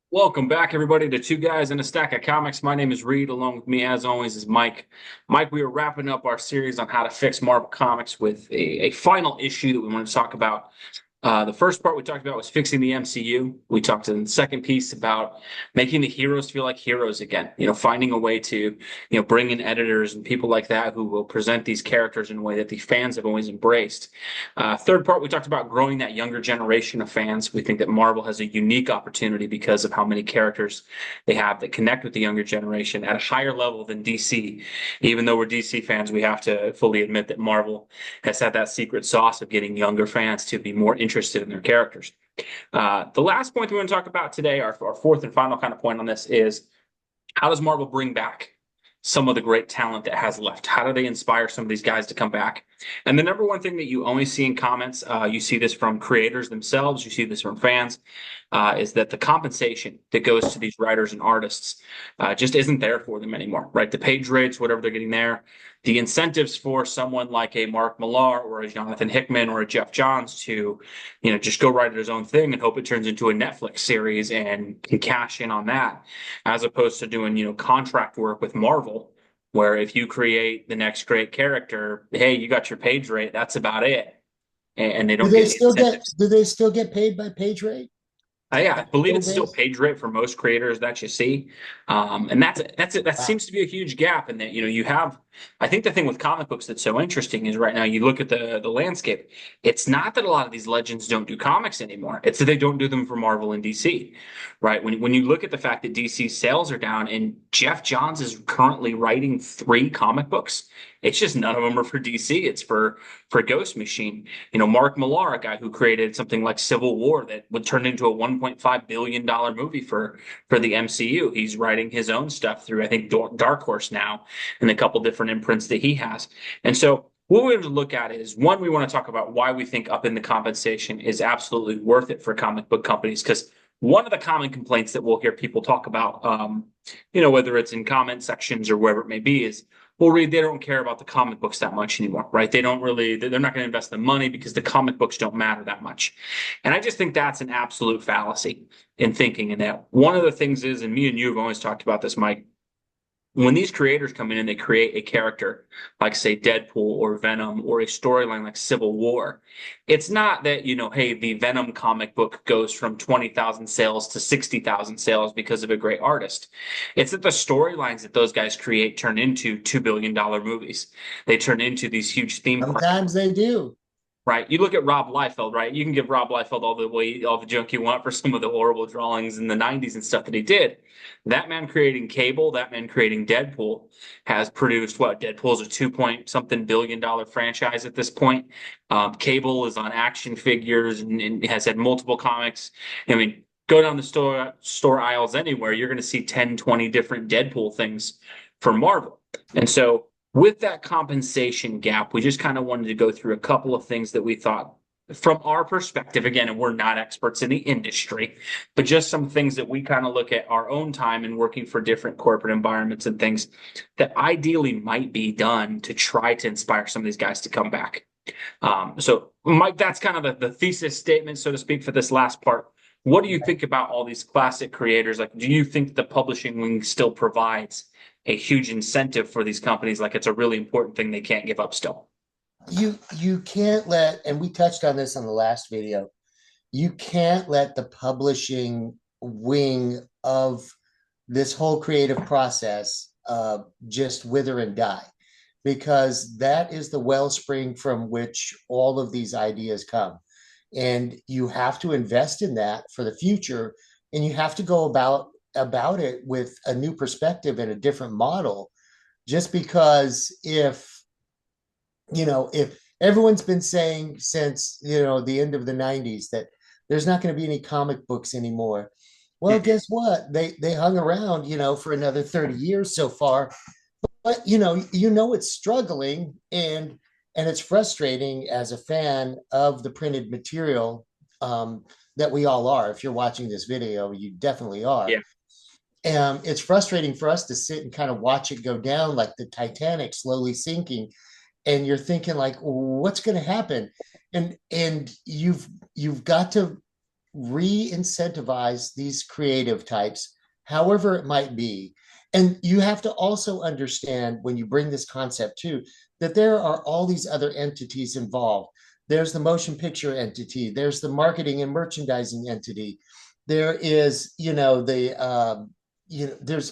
Welcome back, everybody, to Two Guys and a Stack of Comics. My name is Reed. Along with me, as always, is Mike. Mike, we are wrapping up our series on how to fix Marvel Comics with a final issue that we want to talk about. The first part we talked about was fixing the MCU. We talked in the second piece about making the heroes feel like heroes again. Finding a way to, bring in editors and people like that who will present these characters in a way that the fans have always embraced. Third part, we talked about growing that younger generation of fans. We think that Marvel has a unique opportunity because of how many characters they have that connect with the younger generation at a higher level than DC. Even though we're DC fans, we have to fully admit that Marvel has had that secret sauce of getting younger fans to be more interested in their characters. The last point we want to talk about today, our fourth and final kind of point on this, is how does Marvel bring back some of the great talent that has left? How do they inspire some of these guys to come back? And the number one thing that you always see in comments, you see this from creators themselves, you see this from fans, is that the compensation that goes to these writers and artists just isn't there for them anymore, right? The page rates, whatever they're getting there, the incentives for someone like a Mark Millar or a Jonathan Hickman or a Jeff Johns to, just go write his own thing and hope it turns into a Netflix series and can cash in on that, as opposed to doing, contract work with Marvel, where if you create the next great character, hey, you got your page rate, that's about it. And they Do don't they get the still get incentives. do they still get paid by page rate? Yeah, I believe Still it's still based? page rate for most creators that you see, and that's it. That Wow. seems to be a huge gap in that you have. I think the thing with comic books that's so interesting is right now you look at the landscape. It's not that a lot of these legends don't do comics anymore. It's that they don't do them for Marvel and DC, right? When you look at the fact that DC's sales are down and Jeff Johns is currently writing three comic books, it's just none of them are for DC. It's for Ghost Machine. Mark Millar, a guy who created something like Civil War that would turn into a $1.5 billion movie for the MCU. He's writing his own stuff through, I think, Dark Horse now and a couple different imprints that he has. And so what we have to look at is one, we want to talk about why we think upping the compensation is absolutely worth it for comic book companies. Because one of the common complaints that we'll hear people talk about, whether it's in comment sections or wherever it may be, is well, Reed, they don't care about the comic books that much anymore, right? They don't really, they're not going to invest the money because the comic books don't matter that much. And I just think that's an absolute fallacy in thinking in that. One of the things is, and me and you have always talked about this, Mike, when these creators come in and they create a character like, say, Deadpool or Venom or a storyline like Civil War, it's not that, hey, the Venom comic book goes from 20,000 sales to 60,000 sales because of a great artist. It's that the storylines that those guys create turn into $2 billion movies. They turn into these huge theme parks, Sometimes they do. right? You look at Rob Liefeld, right? You can give Rob Liefeld all the junk you want for some of the horrible drawings in the 90s and stuff that he did. That man creating Cable, that man creating Deadpool has produced what? Deadpool's a 2 point something billion-dollar franchise at this point. Cable is on action figures and has had multiple comics. I mean, go down the store aisles anywhere, you're going to see 10, 20 different Deadpool things from Marvel. And so with that compensation gap, we just kind of wanted to go through a couple of things that we thought from our perspective, again, and we're not experts in the industry, but just some things that we kind of look at our own time and working for different corporate environments and things that ideally might be done to try to inspire some of these guys to come back. So, Mike, that's kind of the thesis statement, so to speak, for this last part. What do you think about all these classic creators? Like, do you think the publishing wing still provides a huge incentive for these companies? Like, it's a really important thing they can't give up still. You can't let, and we touched on this on the last video, you can't let the publishing wing of this whole creative process just wither and die, because that is the wellspring from which all of these ideas come. And you have to invest in that for the future, and you have to go about it with a new perspective and a different model. Just because if everyone's been saying since the end of the 90s that there's not going to be any comic books anymore, well, Mhm. guess what, they hung around for another 30 years so far. But it's struggling, and it's frustrating as a fan of the printed material, that we all are. If you're watching this video, you definitely are. Yeah. And it's frustrating for us to sit and kind of watch it go down like the Titanic slowly sinking, and you're thinking like, what's going to happen? And you've got to re-incentivize these creative types, however it might be. And you have to also understand when you bring this concept to that there are all these other entities involved. There's the motion picture entity, there's the marketing and merchandising entity, there is, there's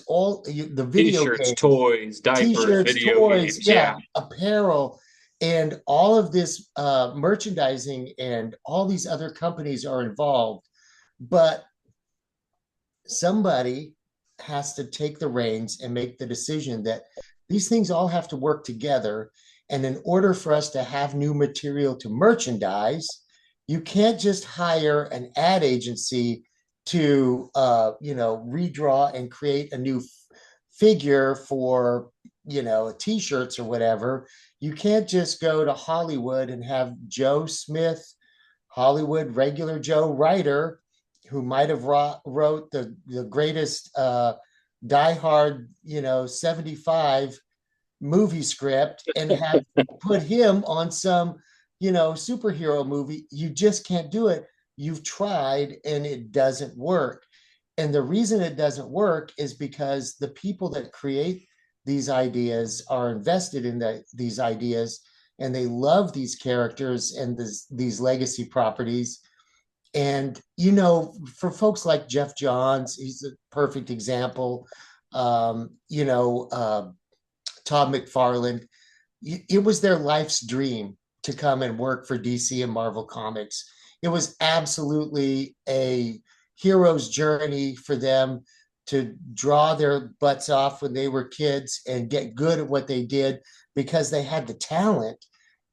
all the video T-shirts, games, toys, diapers, t-shirts, video toys, games. yeah, Yeah. apparel, and all of this merchandising and all these other companies are involved. But somebody has to take the reins and make the decision that these things all have to work together. And in order for us to have new material to merchandise, you can't just hire an ad agency to, redraw and create a new figure for, t-shirts or whatever. You can't just go to Hollywood and have Joe Smith, Hollywood regular Joe writer, who might have wrote the greatest Die Hard, 75 movie script, and have put him on some, superhero movie. You just can't do it. You've tried and it doesn't work. And the reason it doesn't work is because the people that create these ideas are invested in these ideas, and they love these characters and these legacy properties. And, for folks like Jeff Johns, he's a perfect example. Todd McFarlane, it was their life's dream to come and work for DC and Marvel Comics. It was absolutely a hero's journey for them to draw their butts off when they were kids and get good at what they did because they had the talent,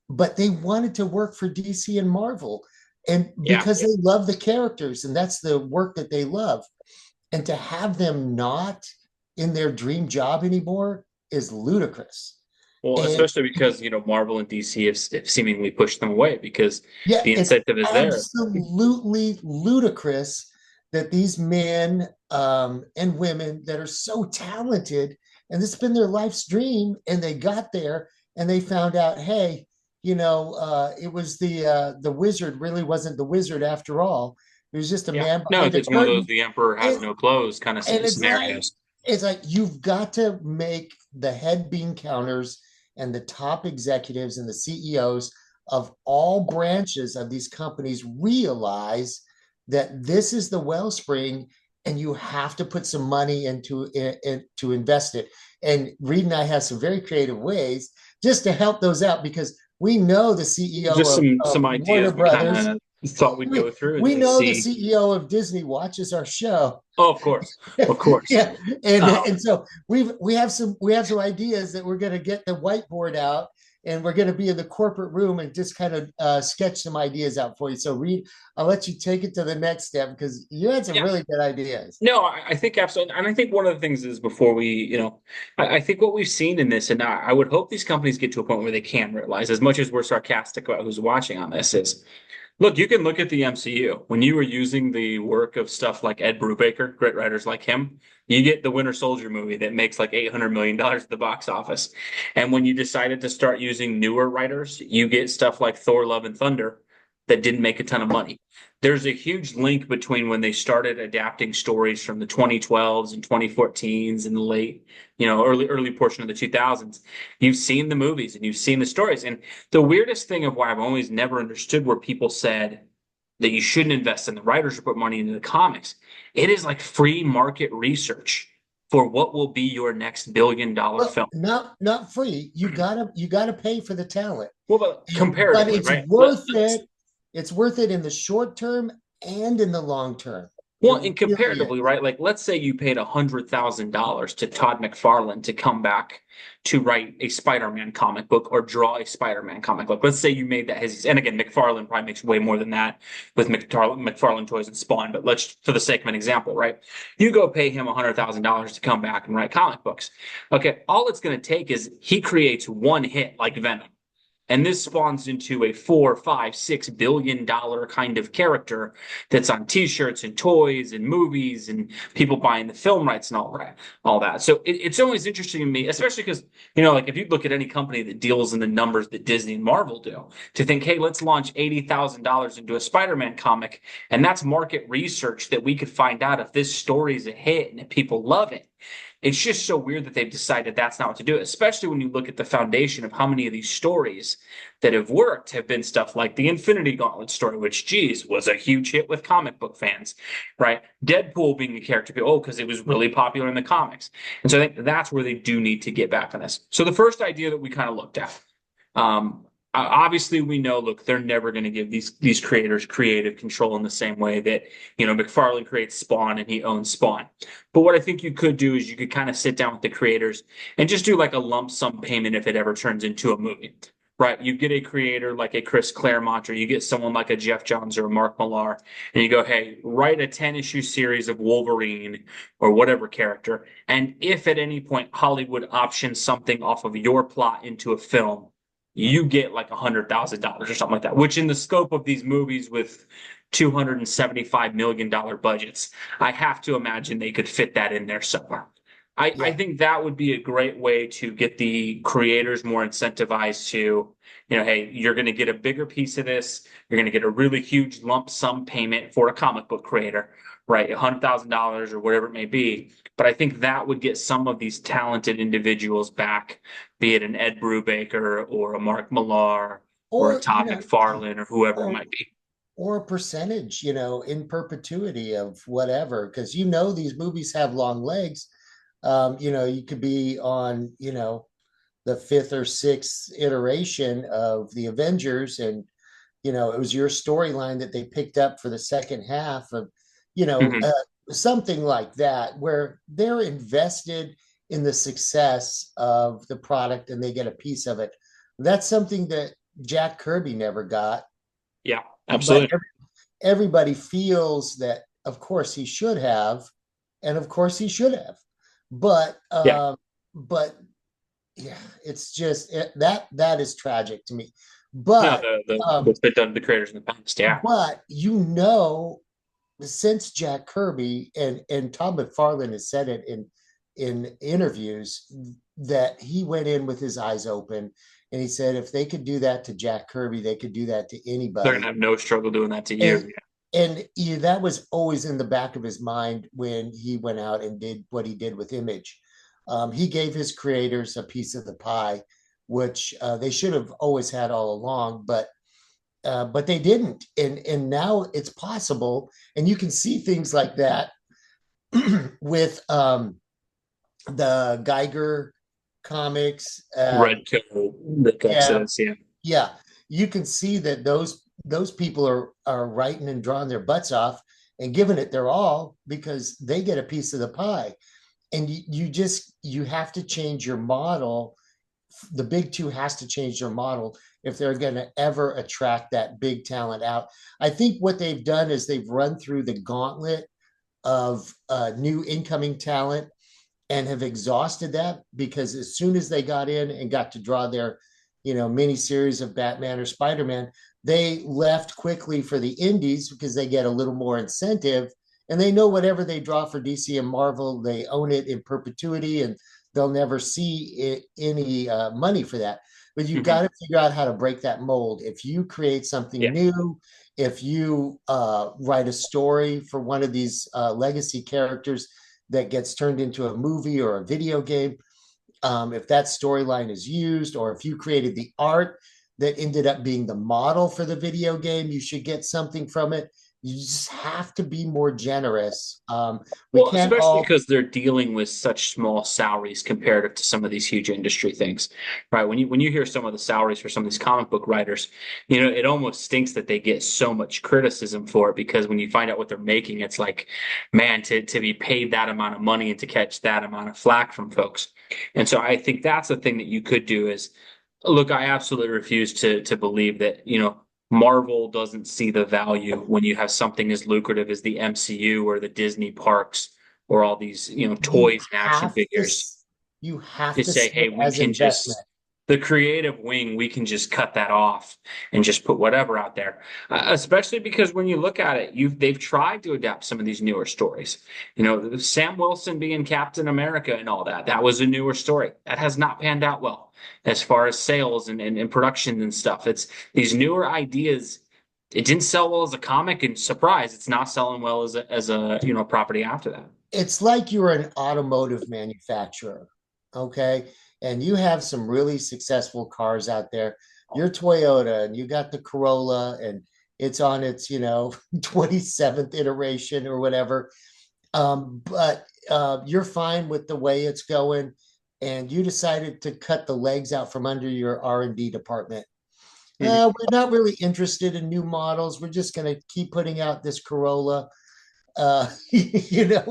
but they wanted to work for DC and Marvel, and Yeah. because they love the characters and that's the work that they love. And to have them not in their dream job anymore is ludicrous. Well, And especially because, Marvel and DC have seemingly pushed them away because yeah, the it's incentive is there. absolutely ludicrous that these men and women that are so talented, and it's been their life's dream, and they got there and they found out, hey, it was the wizard really wasn't the wizard after all. It was just a Yeah. man No, behind a it's one of those curtain. the emperor has And, no clothes kind of and scenarios. it's like you've got to make the head bean counters and the top executives and the CEOs of all branches of these companies realize that this is the wellspring, and you have to put some money into it to invest it. And Reed and I have some very creative ways just to help those out, because we know the CEO Just of some Warner ideas we kind Brothers. of thought we'd we, go through we and know the see. CEO of Disney watches our show. Oh, of course, of course. Yeah, and Um, and so we have some ideas that we're going to get the whiteboard out, and we're going to be in the corporate room and just kind of sketch some ideas out for you. So Reed, I'll let you take it to the next step because you had some yeah. really good ideas. No, I think absolutely. And I think one of the things is before we, I think what we've seen in this, and I would hope these companies get to a point where they can realize, as much as we're sarcastic about who's watching on this, is look, you can look at the MCU. When you were using the work of stuff like Ed Brubaker, great writers like him, you get the Winter Soldier movie that makes like $800 million at the box office. And when you decided to start using newer writers, you get stuff like Thor, Love and Thunder that didn't make a ton of money. There's a huge link between when they started adapting stories from the 2012s and 2014s and the late, early portion of the 2000s. You've seen the movies and you've seen the stories. And the weirdest thing of why I've always never understood where people said that you shouldn't invest in the writers or put money into the comics. It is like free market research for what will be your next $1 billion Well, film. not free. You gotta pay for the talent. Well, but But comparatively, it's right? worth it. It's worth it in the short term and in the long term. It Well, and really comparatively, is. right? Like, let's say you paid $100,000 to Todd McFarlane to come back to write a Spider-Man comic book or draw a Spider-Man comic book. Let's say you made that his, and again, McFarlane probably makes way more than that with McFarlane Toys and Spawn, but let's, for the sake of an example, right? You go pay him $100,000 to come back and write comic books. Okay, all it's going to take is he creates one hit like Venom. And this spawns into a 4, 5, 6 billion dollar kind of character that's on t-shirts and toys and movies and people buying the film rights and all that. So it's always interesting to me, especially because, like if you look at any company that deals in the numbers that Disney and Marvel do, to think, hey, let's launch $80,000 into a Spider-Man comic, and that's market research that we could find out if this story is a hit and if people love it. It's just so weird that they've decided that's not what to do, especially when you look at the foundation of how many of these stories that have worked have been stuff like the Infinity Gauntlet story, which, geez, was a huge hit with comic book fans, right? Deadpool being a character, because it was really popular in the comics. And so I think that's where they do need to get back on this. So the first idea that we kind of looked at, obviously we know, look, they're never going to give these creators creative control in the same way that, McFarlane creates Spawn and he owns Spawn. But what I think you could do is you could kind of sit down with the creators and just do like a lump sum payment if it ever turns into a movie, right? You get a creator like a Chris Claremont, or you get someone like a Jeff Johns or a Mark Millar, and you go, hey, write a 10-issue series of Wolverine or whatever character. And if at any point Hollywood options something off of your plot into a film, you get like $100,000 or something like that, which in the scope of these movies with $275 million budgets, I have to imagine they could fit that in there somewhere. I Yeah. think that would be a great way to get the creators more incentivized to, hey, you're going to get a bigger piece of this. You're going to get a really huge lump sum payment for a comic book creator, right? $100,000 or whatever it may be. But I think that would get some of these talented individuals back, be it an Ed Brubaker or a Mark Millar or a Or, Todd McFarlane or whoever it or might be. or a percentage, in perpetuity of whatever, because these movies have long legs. You could be on, the fifth or sixth iteration of the Avengers, and it was your storyline that they picked up for the second half of, you know, Mhm. uh, something like that, where they're invested in the success of the product and they get a piece of it. That's something that Jack Kirby never got, Yeah, but absolutely. everybody feels that, of course, he should have, and of course he should have, but Yeah. but yeah, it's just that is tragic to me. No, But the um, what's been done to the creators in the past. Yeah. but since Jack Kirby and Todd McFarlane has said it in interviews, that he went in with his eyes open, and he said if they could do that to Jack Kirby, they could do that to They're gonna anybody. have no struggle doing that to And you. that was always in the back of his mind when he went out and did what he did with Image. He gave his creators a piece of the pie, which they should have always had all along, but they didn't. And now it's possible, and you can see things like that with the Geiger comics. Red Pill, Rick Yeah, Exodus, yeah. yeah, you can see that those people are writing and drawing their butts off and giving it their all because they get a piece of the pie. And you have to change your model. The big two has to change their model if they're going to ever attract that big talent out. I think what they've done is they've run through the gauntlet of new incoming talent and have exhausted that, because as soon as they got in and got to draw their mini series of Batman or Spider-Man, they left quickly for the indies because they get a little more incentive, and they know whatever they draw for DC and Marvel, they own it in perpetuity, and they'll never see any money for that. But you've got Mhm. to figure out how to break that mold. If you create something Yeah. new, if you write a story for one of these legacy characters that gets turned into a movie or a video game, if that storyline is used, or if you created the art that ended up being the model for the video game, you should get something from it. You just have to be more generous. We Well, can't especially all. because they're dealing with such small salaries comparative to some of these huge industry things, right? When you hear some of the salaries for some of these comic book writers, it almost stinks that they get so much criticism for it, because when you find out what they're making, it's like, man, to be paid that amount of money and to catch that amount of flack from folks. And so I think that's the thing that you could do is, look, I absolutely refuse to believe that, Marvel doesn't see the value when you have something as lucrative as the MCU or the Disney parks or all these, you toys and action have to figures you have to to say, see hey, it we as can investment. just The creative wing, we can just cut that off and just put whatever out there. Especially because when you look at it, they've tried to adapt some of these newer stories. You know, Sam Wilson being Captain America and all that, that was a newer story. That has not panned out well as far as sales and production and stuff. It's these newer ideas. It didn't sell well as a comic, and surprise, it's not selling well as a property after that. It's like you're an automotive manufacturer, okay? And you have some really successful cars out there. You're Toyota and you got the Corolla and it's on its, 27th iteration or whatever. But you're fine with the way it's going, and you decided to cut the legs out from under your R&D department. Mhm. We're not really interested in new models. We're just going to keep putting out this Corolla. We're Yeah.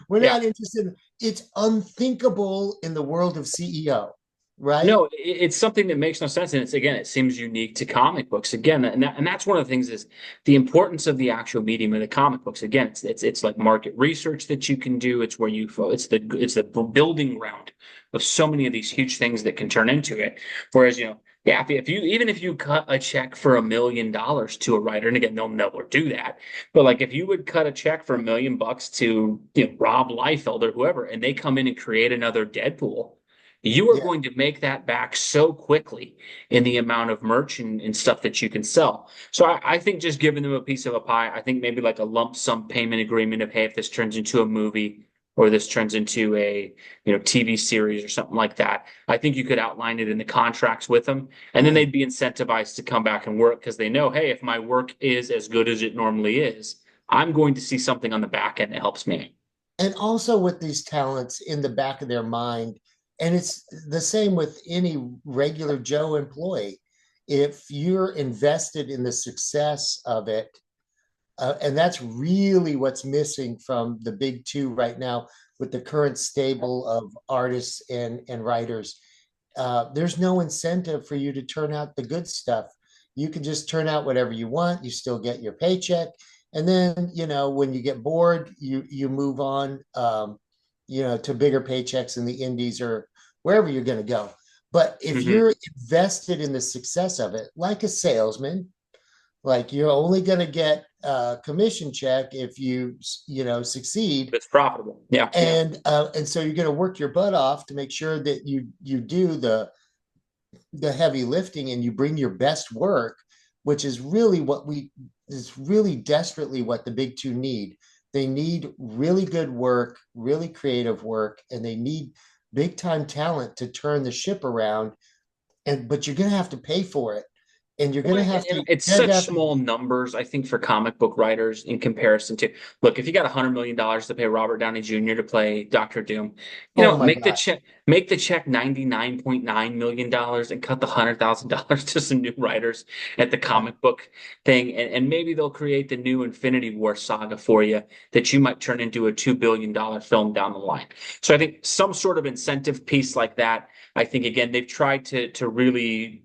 not interested. It's unthinkable in the world of CEO, right? No, it's something that makes no sense, and it seems unique to comic books again, and that's one of the things is the importance of the actual medium of the comic books. Again, it's like market research that you can do. It's where it's the building ground of so many of these huge things that can turn into it. Whereas yeah, if you cut a check for $1 million to a writer, and again they'll never do that, but like if you would cut a check for $1 million to Rob Liefeld or whoever, and they come in and create another Deadpool, you are Yeah. going to make that back so quickly in the amount of merch and stuff that you can sell. So I think just giving them a piece of a pie, I think maybe like a lump sum payment agreement of, hey, if this turns into a movie or this turns into a TV series or something like that, I think you could outline it in the contracts with them, and then Mm. they'd be incentivized to come back and work because they know, hey, if my work is as good as it normally is, I'm going to see something on the back end that helps me. And also with these talents in the back of their mind, and it's the same with any regular Joe employee. If you're invested in the success of it, and that's really what's missing from the big two right now with the current stable of artists and writers. There's no incentive for you to turn out the good stuff. You can just turn out whatever you want. You still get your paycheck, and then when you get bored, you move on. To bigger paychecks in the indies or wherever you're going to go. But if Mhm. you're invested in the success of it, like a salesman, like you're only going to get a commission check if succeed, It's profitable. Yeah. and so you're going to work your butt off to make sure that you do the heavy lifting and you bring your best work, which is really what we is really desperately what the big two need. They need really good work, really creative work, and they need big time talent to turn the ship around. And but you're going to have to pay for it, and you're going Well, to have to. it's You're going to such have to. small numbers, I think, for comic book writers in comparison to, look, if you got $100 million to pay Robert Downey Jr. to play Doctor Doom, Oh my make the God! check $99.9 million and cut the $100,000 to some new writers at the Yeah. comic book thing, and maybe they'll create the new Infinity War saga for you that you might turn into a $2 billion film down the line. So I think some sort of incentive piece like that. I think again they've tried to really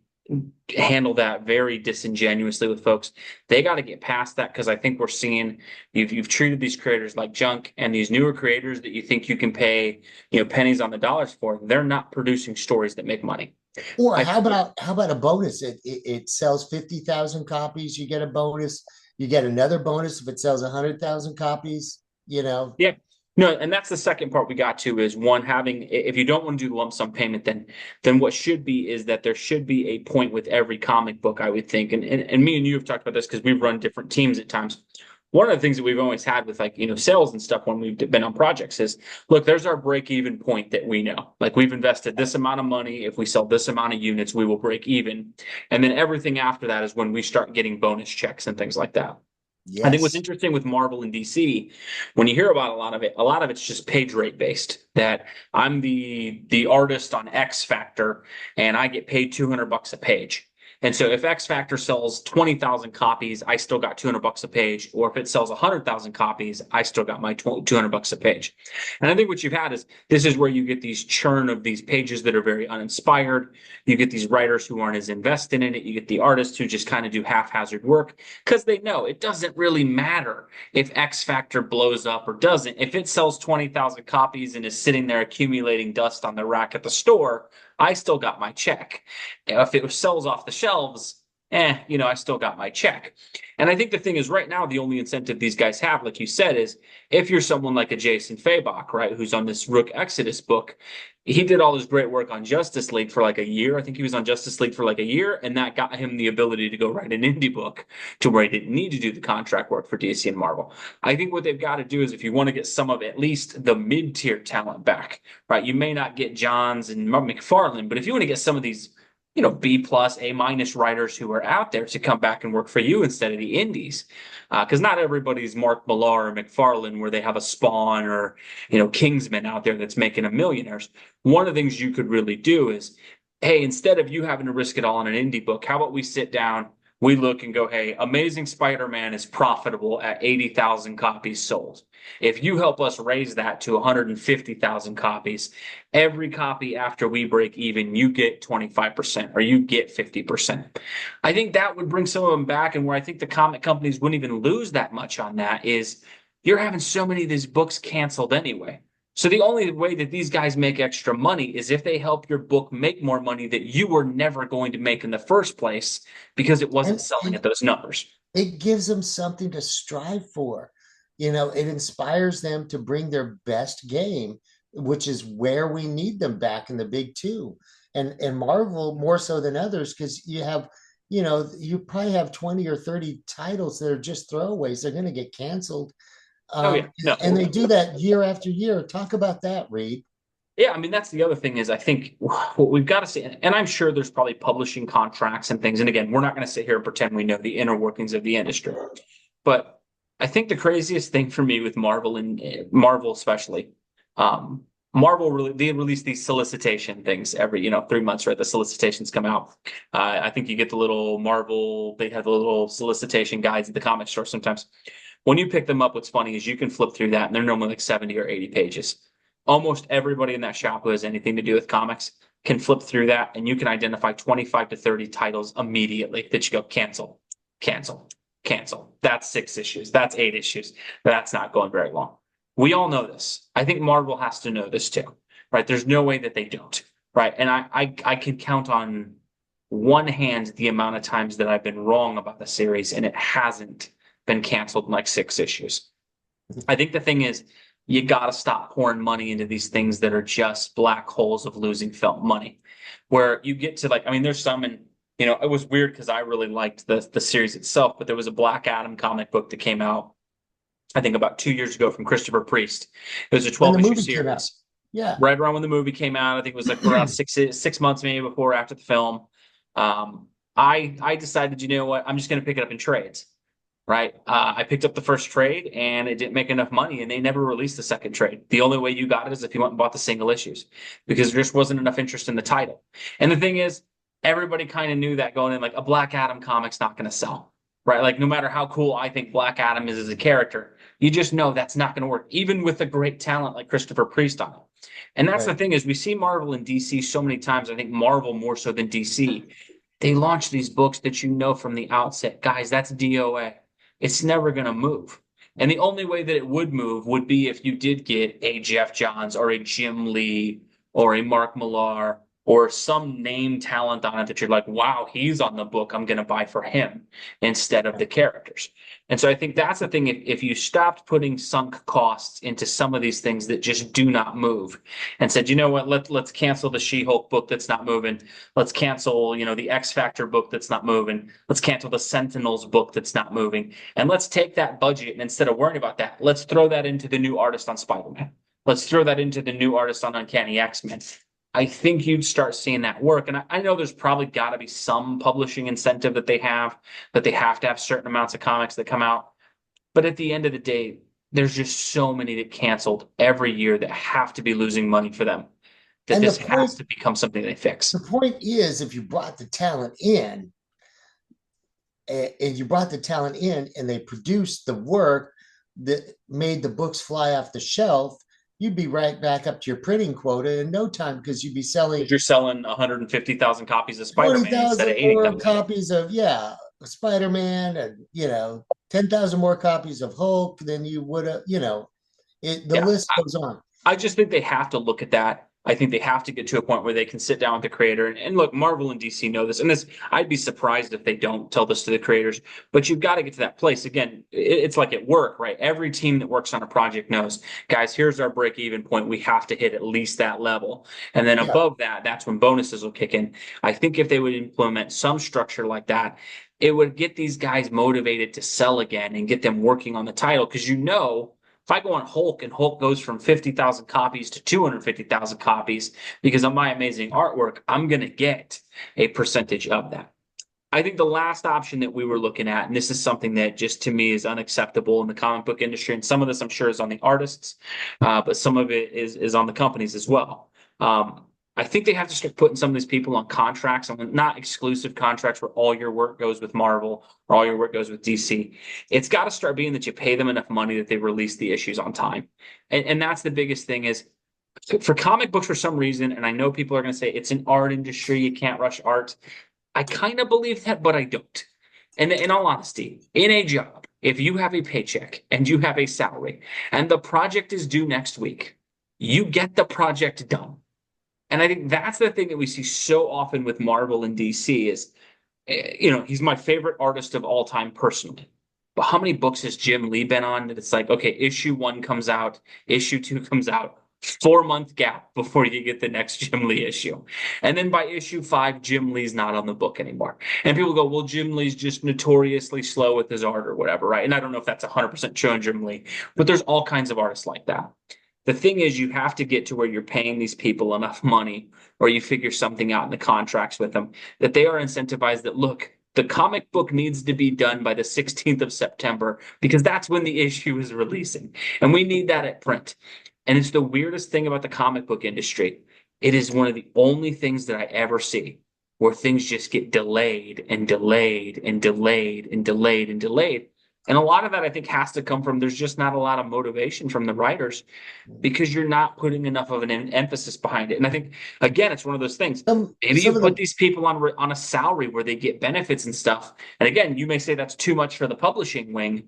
handle that very disingenuously with folks. They got to get past that because I think we're seeing you've treated these creators like junk, and these newer creators that you think you can pay pennies on the dollars for, they're not producing stories that make money. Or I how about a bonus? It sells 50,000 copies, you get a bonus. You get another bonus if it sells 100,000 copies. Yeah. No, and that's the second part we got to is one, having, if you don't want to do the lump sum payment, then what should be is that there should be a point with every comic book, I would think. And me and you have talked about this because we've run different teams at times. One of the things that we've always had with like, sales and stuff when we've been on projects is, look, there's our break even point that we know. Like we've invested this amount of money. If we sell this amount of units, we will break even. And then everything after that is when we start getting bonus checks and things like that. I think what's Yes. interesting with Marvel and DC, when you hear about a lot of it's just page rate based. That I'm the artist on X Factor, and I get paid $200 a page. And so if X Factor sells 20,000 copies, I still got $200 a page. Or if it sells 100,000 copies, I still got my $200 a page. And I think what you've had is this is where you get these churn of these pages that are very uninspired. You get these writers who aren't as invested in it. You get the artists who just kind of do haphazard work because they know it doesn't really matter if X Factor blows up or doesn't. If it sells 20,000 copies and is sitting there accumulating dust on the rack at the store, I still got my check. If it sells off the shelves, I still got my check. And I think the thing is, right now, the only incentive these guys have, like you said, is if you're someone like a Jason Fabok, right, who's on this Rook Exodus book, he did all his great work on Justice League for like a year. I think he was on Justice League for like a year, and that got him the ability to go write an indie book to where he didn't need to do the contract work for DC and Marvel. I think what they've got to do is if you want to get some of at least the mid-tier talent back, right? You may not get Johns and McFarlane, but if you want to get some of these, B plus, A minus writers who are out there to come back and work for you instead of the indies, because not everybody's Mark Millar or McFarlane where they have a Spawn or Kingsman out there that's making them millionaires. One of the things you could really do is, hey, instead of you having to risk it all on an indie book, how about we sit down, we look and go, hey, Amazing Spider-Man is profitable at 80,000 copies sold. If you help us raise that to 150,000 copies, every copy after we break even, you get 25% or you get 50%. I think that would bring some of them back. And where I think the comic companies wouldn't even lose that much on that is you're having so many of these books canceled anyway. So the only way that these guys make extra money is if they help your book make more money that you were never going to make in the first place because it wasn't selling at those numbers. It gives them something to strive for. It inspires them to bring their best game, which is where we need them back in the big two. And Marvel more so than others, because you probably have 20 or 30 titles that are just throwaways. They're going to get canceled. Oh yeah, no. And they do that year after year. Talk about that, Reed. Yeah, I mean that's the other thing is I think what we've got to see, and I'm sure there's probably publishing contracts and things. And again, we're not going to sit here and pretend we know the inner workings of the industry. But I think the craziest thing for me with Marvel and Marvel especially, Marvel really they release these solicitation things every 3 months, right? The solicitations come out. I think you get the little Marvel. They have the little solicitation guides at the comic store sometimes. When you pick them up, what's funny is you can flip through that, and they're normally like 70 or 80 pages. Almost everybody in that shop who has anything to do with comics can flip through that, and you can identify 25 to 30 titles immediately that you go cancel, cancel, cancel. That's 6 issues. That's 8 issues. That's not going very long. We all know this. I think Marvel has to know this too, right? There's no way that they don't, right? And I can count on one hand the amount of times that I've been wrong about the series, and it hasn't been canceled in like 6 issues. I think the thing is, you got to stop pouring money into these things that are just black holes of losing film money. Where you get to there's some, and it was weird because I really liked the series itself, but there was a Black Adam comic book that came out, I think about 2 years ago from Christopher Priest. It was a 12-issue series. Yeah. Right around when the movie came out. I think it was like around 6 months maybe before or after the film. I decided, you know what, I'm just going to pick it up in trades. Right. I picked up the first trade and it didn't make enough money and they never released the second trade. The only way you got it is if you went and bought the single issues because there just wasn't enough interest in the title. And the thing is, everybody kind of knew that going in, like a Black Adam comic's not going to sell, right? Like no matter how cool I think Black Adam is as a character, you just know that's not going to work, even with a great talent like Christopher Priest on it. And that's the thing is we see Marvel and DC so many times. I think Marvel more so than DC. They launch these books that you know from the outset, guys, that's DOA. It's never going to move. And the only way that it would move would be if you did get a Jeff Johns or a Jim Lee or a Mark Millar or some name talent on it that you're like, wow, he's on the book. I'm going to buy for him instead of the characters. And so I think that's the thing. If you stopped putting sunk costs into some of these things that just do not move and said, you know what, let's cancel the She-Hulk book that's not moving. Let's cancel, the X Factor book that's not moving. Let's cancel the Sentinels book that's not moving. And let's take that budget and instead of worrying about that, let's throw that into the new artist on Spider-Man. Let's throw that into the new artist on Uncanny X-Men. I think you'd start seeing that work. And I know there's probably got to be some publishing incentive that they have to have certain amounts of comics that come out. But at the end of the day, there's just so many that canceled every year that have to be losing money for them. That this has to become something they fix. The point is, if you brought the talent in, and they produced the work that made the books fly off the shelf, you'd be right back up to your printing quota in no time because you'd be selling. You're selling 150,000 copies of Spider-Man instead of 80,000 copies of Spider-Man, and 10,000 more copies of Hulk than you would have. The list goes on. I just think they have to look at that I think they have to get to a point where they can sit down with the creator. And look, Marvel and DC know this, and this I'd be surprised if they don't tell this to the creators. But you've got to get to that place. Again, it's like at work, right? Every team that works on a project knows, guys, here's our break even point. We have to hit at least that level. And then Yeah. above that, that's when bonuses will kick in. I think if they would implement some structure like that, it would get these guys motivated to sell again and get them working on the title. Because if I go on Hulk and Hulk goes from 50,000 copies to 250,000 copies because of my amazing artwork, I'm going to get a percentage of that. I think the last option that we were looking at, and this is something that just to me is unacceptable in the comic book industry, and some of this I'm sure is on the artists, but some of it is on the companies as well. I think they have to start putting some of these people on contracts, and not exclusive contracts where all your work goes with Marvel or all your work goes with DC. It's got to start being that you pay them enough money that they release the issues on time. And that's the biggest thing is for comic books for some reason, and I know people are going to say it's an art industry, you can't rush art. I kind of believe that, but I don't. And in all honesty, in a job, if you have a paycheck and you have a salary and the project is due next week, you get the project done. And I think that's the thing that we see so often with Marvel and DC is, he's my favorite artist of all time personally. But how many books has Jim Lee been on that it's like, okay, issue 1 comes out, issue 2 comes out, 4-month gap before you get the next Jim Lee issue. And then by issue 5, Jim Lee's not on the book anymore. And people go, well, Jim Lee's just notoriously slow with his art or whatever, right? And I don't know if that's 100% true on Jim Lee, but there's all kinds of artists like that. The thing is, you have to get to where you're paying these people enough money, or you figure something out in the contracts with them that they are incentivized that, look, the comic book needs to be done by the 16th of September because that's when the issue is releasing. And we need that at print. And it's the weirdest thing about the comic book industry. It is one of the only things that I ever see where things just get delayed and delayed and delayed and delayed and delayed. And a lot of that, I think, has to come from there's just not a lot of motivation from the writers because you're not putting enough of an emphasis behind it. And I think, again, it's one of those things. Maybe you put these people on a salary where they get benefits and stuff. And again, you may say that's too much for the publishing wing.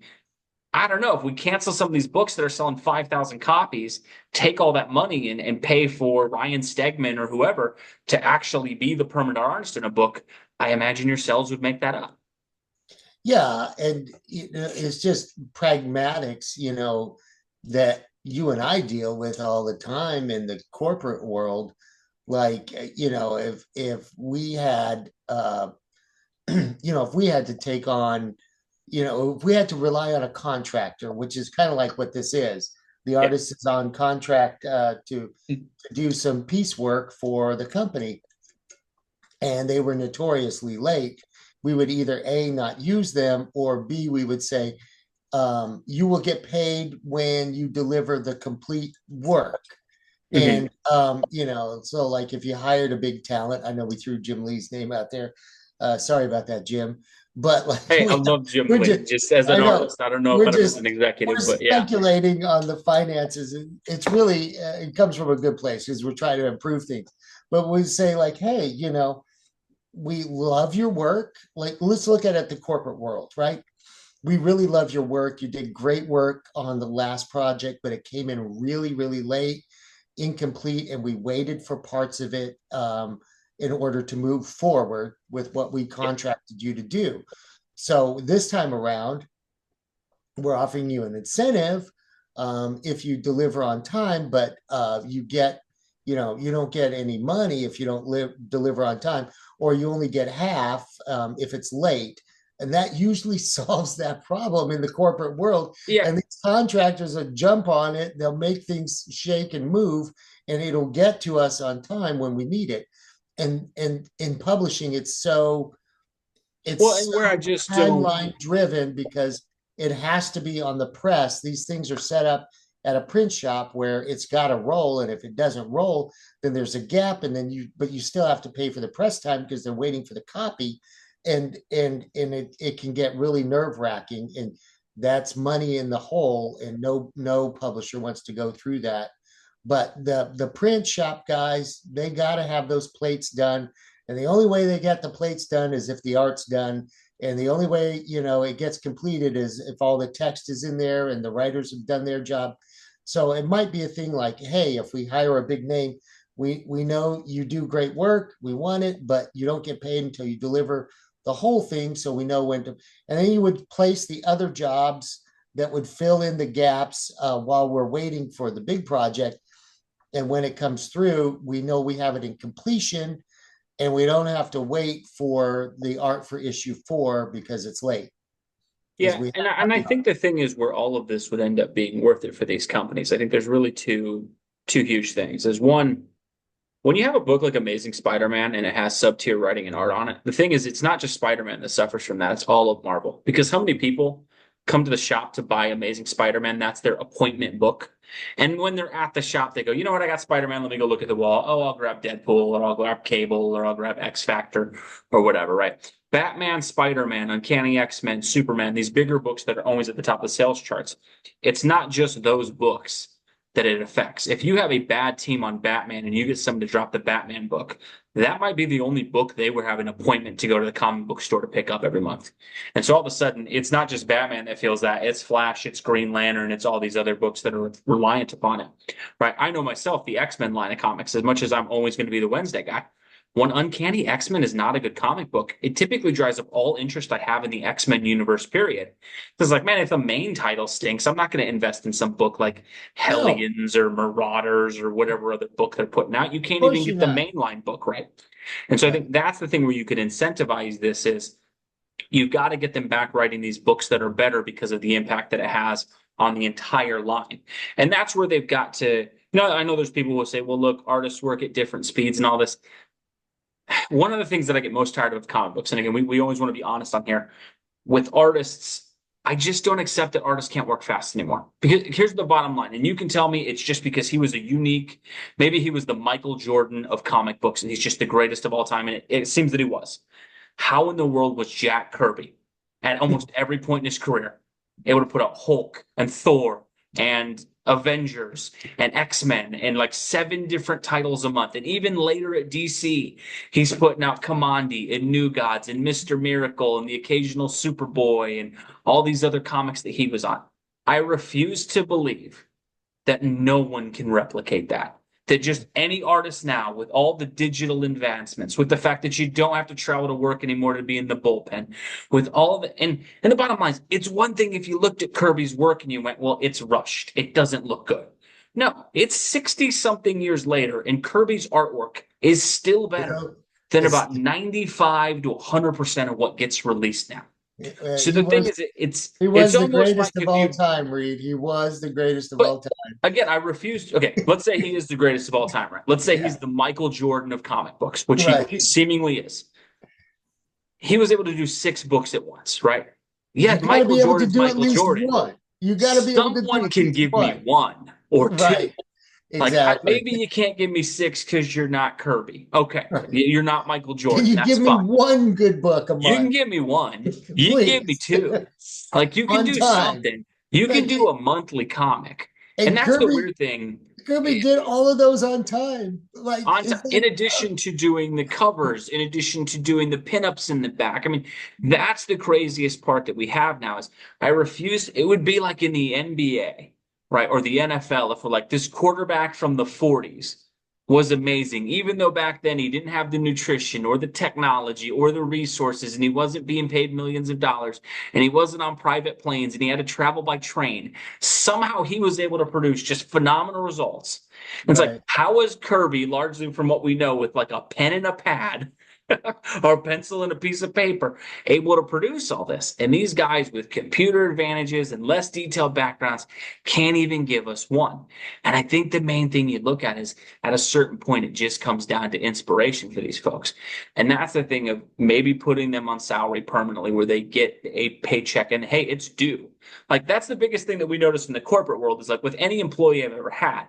I don't know. If we cancel some of these books that are selling 5,000 copies, take all that money and pay for Ryan Stegman or whoever to actually be the permanent artist in a book, I imagine yourselves would make that up. Yeah, and it's just pragmatics, that you and I deal with all the time in the corporate world. Like, if we had, if we had to take on, if we had to rely on a contractor, which is kind of like what this is, the Yeah. artist is on contract to do some piecework for the company, and they were notoriously late. We would either A, not use them, or B, we would say, you will get paid when you deliver the complete work. Mhm. And, so like if you hired a big talent, I know we threw Jim Lee's name out there. Sorry about that, Jim. But like, Hey, I love Jim we're Lee just as I an know, artist. I don't know we're about him as just, an we're executive, but yeah. speculating on the finances. It's really, it comes from a good place because we're trying to improve things. But we say like, hey, we love your work. Like, let's look at it the corporate world, right? We really love your work. You did great work on the last project, but it came in really, really late, incomplete, and we waited for parts of it in order to move forward with what we Yeah. contracted you to do. So this time around, we're offering you an incentive if you deliver on time, but you don't get any money if you don't deliver on time, or you only get half if it's late. And that usually solves that problem in the corporate world. Yeah. And these contractors will jump on it, they'll make things shake and move, and it'll get to us on time when we need it. And in publishing, Well, it's and where so I just don't. timeline driven because it has to be on the press. These things are set up at a print shop where it's got to roll, and if it doesn't roll, then there's a gap, and then you still have to pay for the press time because they're waiting for the copy, and it can get really nerve wracking, and that's money in the hole, and no publisher wants to go through that. But the print shop guys, they got to have those plates done, and the only way they get the plates done is if the art's done. And the only way, it gets completed is if all the text is in there and the writers have done their job. So it might be a thing like, hey, if we hire a big name, We know you do great work. We want it, but you don't get paid until you deliver the whole thing. So we know when to, and then you would place the other jobs that would fill in the gaps while we're waiting for the big project. And when it comes through, we know we have it in completion and we don't have to wait for the art for issue 4 because it's late. Because Yeah, we and I think the thing is where all of this would end up being worth it for these companies. I think there's really two huge things. There's one, when you have a book like Amazing Spider-Man and it has sub-tier writing and art on it, the thing is it's not just Spider-Man that suffers from that, it's all of Marvel. Because how many people come to the shop to buy Amazing Spider-Man? That's their appointment book. And when they're at the shop, they go, you know what, I got Spider-Man, let me go look at the wall. Oh, I'll grab Deadpool, or I'll grab Cable, or I'll grab X-Factor, or whatever, right? Batman, Spider-Man, Uncanny X-Men, Superman, these bigger books that are always at the top of the sales charts. It's not just those books that it affects. If you have a bad team on Batman and you get someone to drop the Batman book, that might be the only book they would have an appointment to go to the comic book store to pick up every month. And so all of a sudden, it's not just Batman that feels that. It's Flash, it's Green Lantern, it's all these other books that are reliant upon it. Right? I know myself, the X-Men line of comics, as much as I'm always going to be the Wednesday guy. When Uncanny X-Men is not a good comic book, it typically dries up all interest I have in the X-Men universe, period. Because, like, man, if the main title stinks, I'm not going to invest in some book like no, Hellions or Marauders or whatever other book they're putting out. You of can't even course you're get the not. mainline book right. And so I Right. think that's the thing where you could incentivize this is you've got to get them back writing these books that are better because of the impact that it has on the entire line. And that's where they've got to, I know there's people who will say, well, look, artists work at different speeds and all this. One of the things that I get most tired of with comic books, and again, we always want to be honest on here, with artists, I just don't accept that artists can't work fast anymore. Because here's the bottom line, and you can tell me it's just because he was a unique, maybe he was the Michael Jordan of comic books, and he's just the greatest of all time, and it seems that he was. How in the world was Jack Kirby at almost every point in his career able to put out Hulk and Thor and Avengers and X-Men and like 7 different titles a month? And even later at DC, he's putting out Kamandi and New Gods and Mr. Miracle and the occasional Superboy and all these other comics that he was on. I refuse to believe that no one can replicate that. That just any artist now, with all the digital advancements, with the fact that you don't have to travel to work anymore to be in the bullpen, with all of it, and the bottom line is, it's one thing if you looked at Kirby's work and you went, well, it's rushed, it doesn't look good. No, it's 60 something years later, and Kirby's artwork is still You better know, than it's about 95 to 100% of what gets released now. So he the thing was is, it's he was the almost like greatest of if all you time, Reed. He was the greatest of but all time. again, I refuse. Okay, let's say he is the greatest of all time, right? Let's say Yeah, he's the Michael Jordan of comic books, which he right. seemingly is. He was able to do 6 books at once, right? You Yet got to Michael be able to Jordan's do at Michael least Jordan. one. You got to be able to do Someone at can least give me one. one or two. Right. Exactly. Maybe you can't give me 6 because you're not Kirby. Okay, Right. you're not Michael Can Jordan. you That's give me fine. one good book a You can month, give me one. You can give me please? 2. Like you can On do time. something. You can Like, do a monthly comic. And and that's the Kirby weird thing. Kirby did all of those on time. Like it's In like addition to doing the covers, in addition to doing the pinups in the back. I mean, that's the craziest part that we have now is I refuse. It would be like in the NBA, right? Or the NFL, if we're like this quarterback from the 40s was amazing, even though back then he didn't have the nutrition or the technology or the resources, and he wasn't being paid millions of dollars, and he wasn't on private planes, and he had to travel by train. Somehow he was able to produce just phenomenal results. It's like, right. how is Kirby, largely from what we know, with like a pen and a pad or a pencil and a piece of paper, able to produce all this? And these guys with computer advantages and less detailed backgrounds can't even give us one. And I think the main thing you look at is at a certain point, it just comes down to inspiration for these folks. And that's the thing of maybe putting them on salary permanently where they get a paycheck and hey, it's due. Like that's the biggest thing that we notice in the corporate world is like with any employee I've ever had,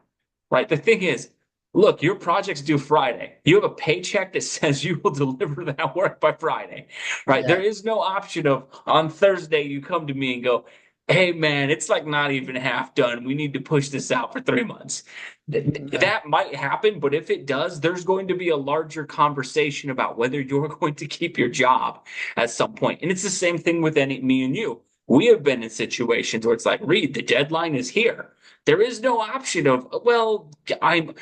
right? The thing is, look, your project's due Friday. You have a paycheck that says you will deliver that work by Friday, right? There Yeah. is no option of on Thursday you come to me and go, hey man, it's like not even half done. We need to push this out for 3 months. No. That might happen, but if it does, there's going to be a larger conversation about whether you're going to keep your job at some point. And it's the same thing with me and you. We have been in situations where it's like, Reed, the deadline is here. There is no option of, well, I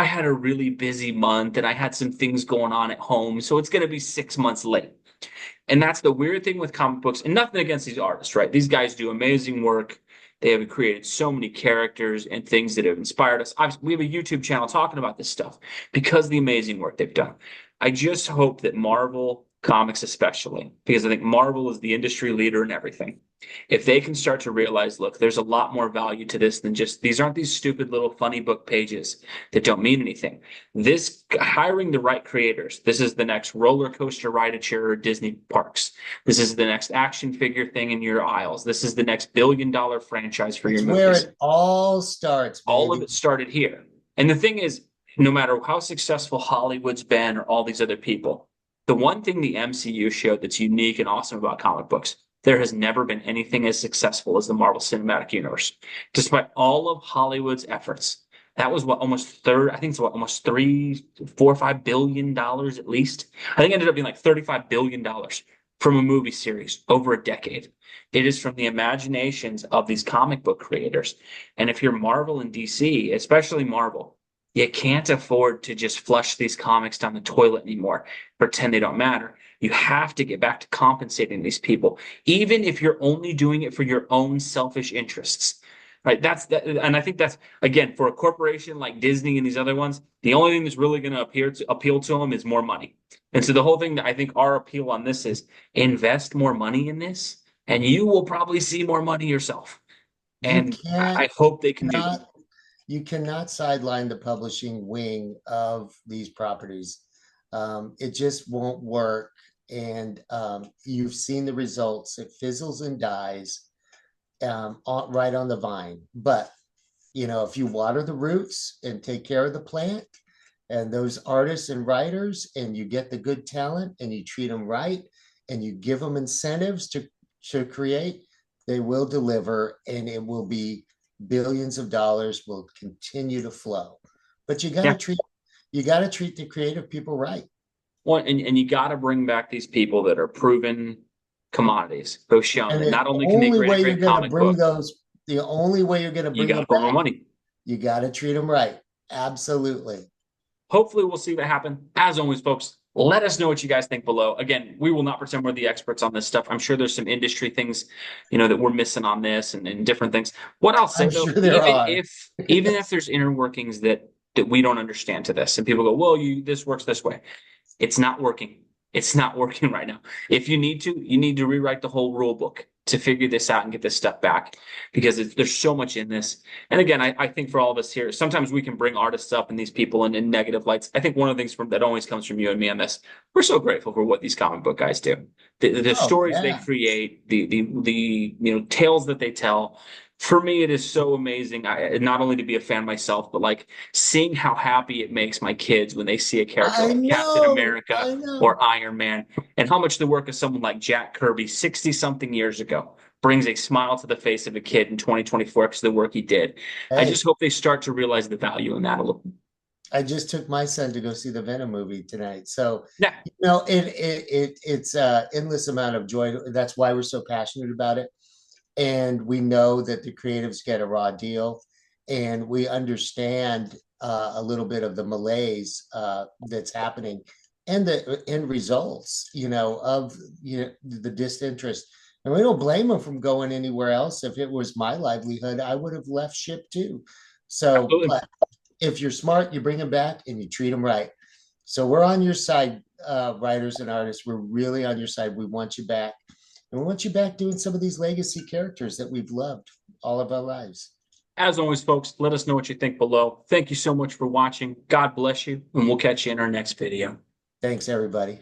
had a really busy month and I had some things going on at home, so it's going to be 6 months late. And that's the weird thing with comic books, and nothing against these artists, right? These guys do amazing work. They have created so many characters and things that have inspired us. We have a YouTube channel talking about this stuff because of the amazing work they've done. I just hope that Marvel Comics, especially, because I think Marvel is the industry leader in everything. If they can start to realize, look, there's a lot more value to this than just these aren't these stupid little funny book pages that don't mean anything. This hiring the right creators, this is the next roller coaster ride at your Disney parks. This is the next action figure thing in your aisles. This is the next $1 billion franchise for It's your where movies. it all starts, All of baby. it started here. And the thing is, no matter how successful Hollywood's been or all these other people, the one thing the MCU showed that's unique and awesome about comic books, there has never been anything as successful as the Marvel Cinematic Universe. Despite all of Hollywood's efforts, that was what I think it's what almost 3, 4, 5 billion dollars at least. I think it ended up being like $35 billion from a movie series over a decade. It is from the imaginations of these comic book creators. And if you're Marvel and DC, especially Marvel, you can't afford to just flush these comics down the toilet anymore, pretend they don't matter. You have to get back to compensating these people, even if you're only doing it for your own selfish interests. Right. And I think that's again for a corporation like Disney and these other ones, the only thing that's really going to appeal to them is more money. And so the whole thing that I think our appeal on this is invest more money in this, and you will probably see more money yourself. You And can't I hope they can do that. not you cannot sideline the publishing wing of these properties. It just won't work. And you've seen the results. It fizzles and dies right on the vine. But, if you water the roots and take care of the plant and those artists and writers, and you get the good talent and you treat them right and you give them incentives to create, they will deliver, and it will be billions of dollars will continue to flow. But Yeah. you got to treat the creative people right. Well, and you got to bring back these people that are proven commodities who've shown And that not the only can they only create a way you're great going to comic bring book, those, the only way you're going to you bring got them to put more back, money. you got to treat them right. Absolutely. Hopefully, we'll see that happen. As always, folks, let us know what you guys think below. Again, we will not pretend we're the experts on this stuff. I'm sure there's some industry things, that we're missing on this and different things. What I'll say I'm though, sure there are. even if there's inner workings that we don't understand to this, and people go, well, this works this way. It's not working. It's not working right now. If you need to rewrite the whole rule book to figure this out and get this stuff back because there's so much in this. And again, I think for all of us here, sometimes we can bring artists up and these people in negative lights. I think one of the things that always comes from you and me on this, we're so grateful for what these comic book guys do. The Oh, stories they yeah. create, the tales that they tell. For me, it is so amazing. Not only to be a fan myself, but like seeing how happy it makes my kids when they see a character I like Captain know. America I know. or Iron Man, and how much the work of someone like Jack Kirby, 60 something years ago, brings a smile to the face of a kid in 2024 because of the work he did. I Hey, just hope they start to realize the value in that a little. I just took my son to go see the Venom movie tonight. So, Yeah, it's endless amount of joy. That's why we're so passionate about it. And we know that the creatives get a raw deal, and we understand a little bit of the malaise that's happening and the end results, of the disinterest. And we don't blame them from going anywhere else. If it was my livelihood, I would have left ship too. So, absolutely. but if you're smart, you bring them back and you treat them right. So we're on your side, writers and artists. We're really on your side. We want you back. And we want you back doing some of these legacy characters that we've loved all of our lives. As always, folks, let us know what you think below. Thank you so much for watching. God bless you, and we'll catch you in our next video. Thanks, everybody.